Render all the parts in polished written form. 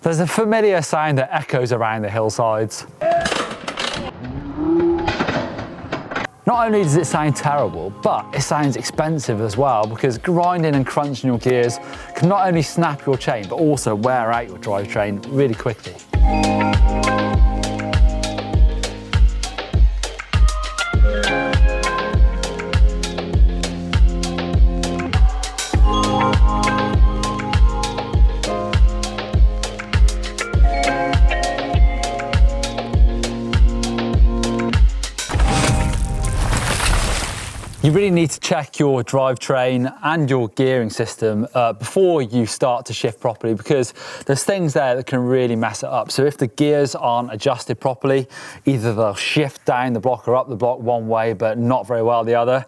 There's a familiar sound that echoes around the hillsides. Not only does it sound terrible, but it sounds expensive as well, because grinding and crunching your gears can not only snap your chain, but also wear out your drivetrain really quickly. You really need to check your drivetrain and your gearing system before you start to shift properly, because there's things there that can really mess it up. So if the gears aren't adjusted properly, either they'll shift down the block or up the block one way, but not very well the other.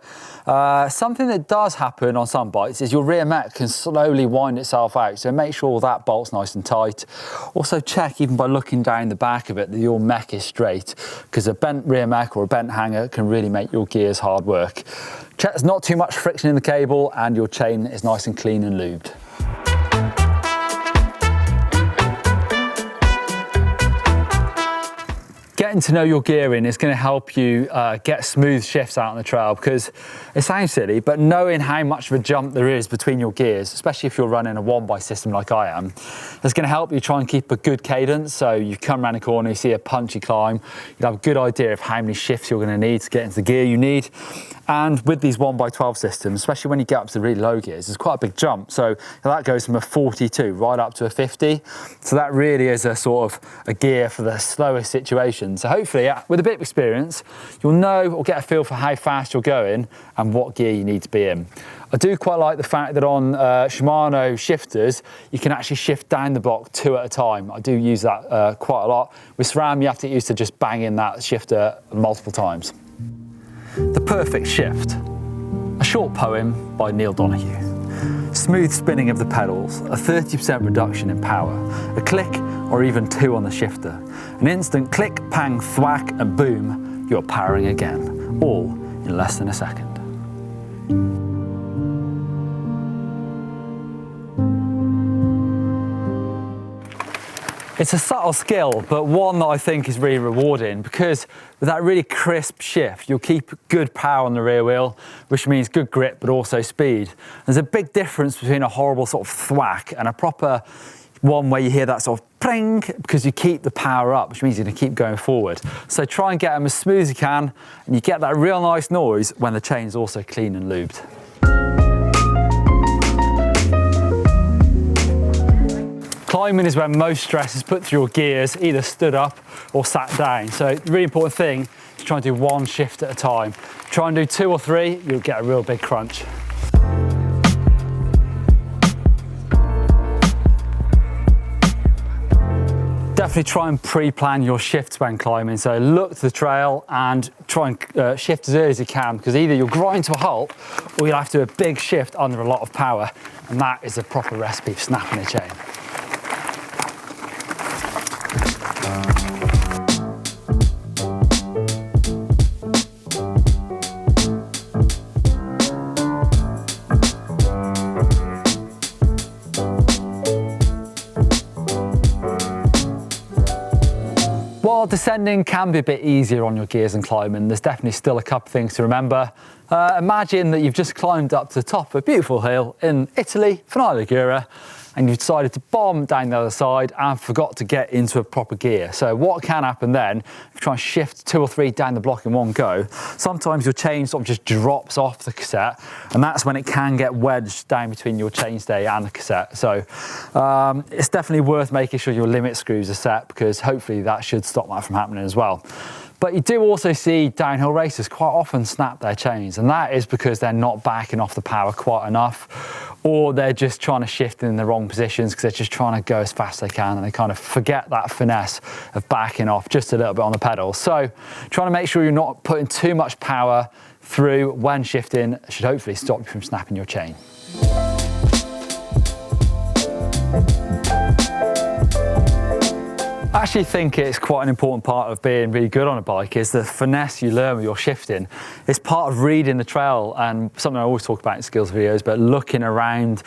Something that does happen on some bikes is your rear mech can slowly wind itself out, so make sure that bolt's nice and tight. Also check, even by looking down the back of it, that your mech is straight, because a bent rear mech or a bent hanger can really make your gears hard work. Check there's not too much friction in the cable and your chain is nice and clean and lubed. Getting to know your gearing is going to help you get smooth shifts out on the trail, because it sounds silly, but knowing how much of a jump there is between your gears, especially if you're running a one-by system like I am, is going to help you try and keep a good cadence. So you come around a corner, you see a punchy climb, you'll have a good idea of how many shifts you're going to need to get into the gear you need. And with these 1x12 systems, especially when you get up to the really low gears, it's quite a big jump. So that goes from a 42 right up to a 50. So that really is a sort of a gear for the slowest situation. So hopefully, with a bit of experience, you'll know or get a feel for how fast you're going and what gear you need to be in. I do quite like the fact that on Shimano shifters, you can actually shift down the block 2 at a time. I do use that quite a lot. With SRAM, you have to get used to just banging that shifter multiple times. The Perfect Shift, a short poem by Neil Donahue. Smooth spinning of the pedals, a 30% reduction in power, a click or even 2 on the shifter. An instant click, pang, thwack and boom, you're powering again, all in less than a second. It's a subtle skill, but one that I think is really rewarding, because with that really crisp shift, you'll keep good power on the rear wheel, which means good grip, but also speed. There's a big difference between a horrible sort of thwack and a proper one where you hear that sort of pling, because you keep the power up, which means you're going to keep going forward. So try and get them as smooth as you can, and you get that real nice noise when the chain's also clean and lubed. Climbing is when most stress is put through your gears, either stood up or sat down. So the really important thing is try and do 1 shift at a time. Try and do 2 or 3, you'll get a real big crunch. Definitely try and pre-plan your shifts when climbing. So look to the trail and try and shift as early as you can, because either you'll grind to a halt or you'll have to do a big shift under a lot of power. And that is a proper recipe for snapping a chain. While descending can be a bit easier on your gears than climbing, there's definitely still a couple of things to remember. Imagine that you've just climbed up to the top of a beautiful hill in Italy, FINESSE Ligura, and you've decided to bomb down the other side and forgot to get into a proper gear. So what can happen then, if you try and shift 2 or 3 down the block in one go, sometimes your chain sort of just drops off the cassette, and that's when it can get wedged down between your chainstay and the cassette. So it's definitely worth making sure your limit screws are set, because hopefully that should stop that from happening as well. But you do also see downhill racers quite often snap their chains, and that is because they're not backing off the power quite enough, or they're just trying to shift in the wrong positions because they're just trying to go as fast as they can, and they kind of forget that finesse of backing off just a little bit on the pedals. So trying to make sure you're not putting too much power through when shifting should hopefully stop you from snapping your chain. I actually think it's quite an important part of being really good on a bike is the finesse you learn with your shifting. It's part of reading the trail, and something I always talk about in skills videos, but looking around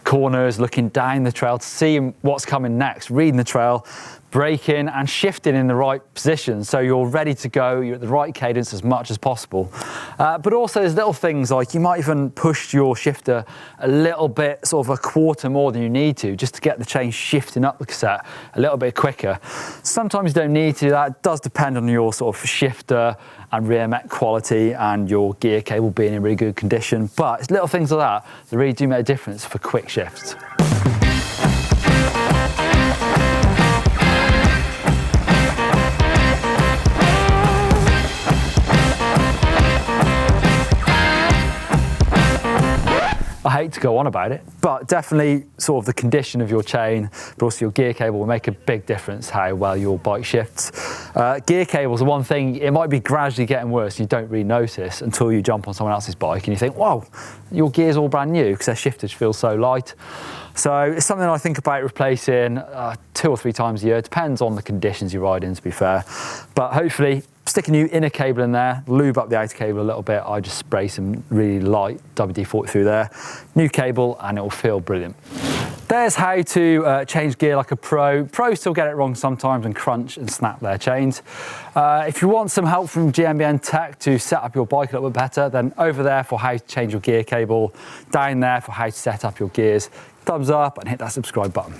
corners, looking down the trail to see what's coming next, reading the trail, braking and shifting in the right position so you're ready to go, you're at the right cadence as much as possible. But also there's little things like you might even push your shifter a little bit, sort of a quarter more than you need to, just to get the chain shifting up the cassette a little bit quicker. Sometimes you don't need to do that. It does depend on your sort of shifter and rear mech quality and your gear cable being in really good condition. But it's little things like that that really do make a difference for quick shifts. I hate to go on about it, but definitely sort of the condition of your chain, but also your gear cable will make a big difference how well your bike shifts. Gear cables are one thing, it might be gradually getting worse, you don't really notice until you jump on someone else's bike and you think, wow, your gear's all brand new because their shifters feel so light. So it's something I think about replacing 2 or 3 times a year. It depends on the conditions you ride in, to be fair. But hopefully, stick a new inner cable in there, lube up the outer cable a little bit. I just spray some really light WD-40 through there. New cable, and it will feel brilliant. There's how to change gear like a pro. Pros still get it wrong sometimes and crunch and snap their chains. If you want some help from GMBN Tech to set up your bike a little bit better, then over there for how to change your gear cable, down there for how to set up your gears. Thumbs up and hit that subscribe button.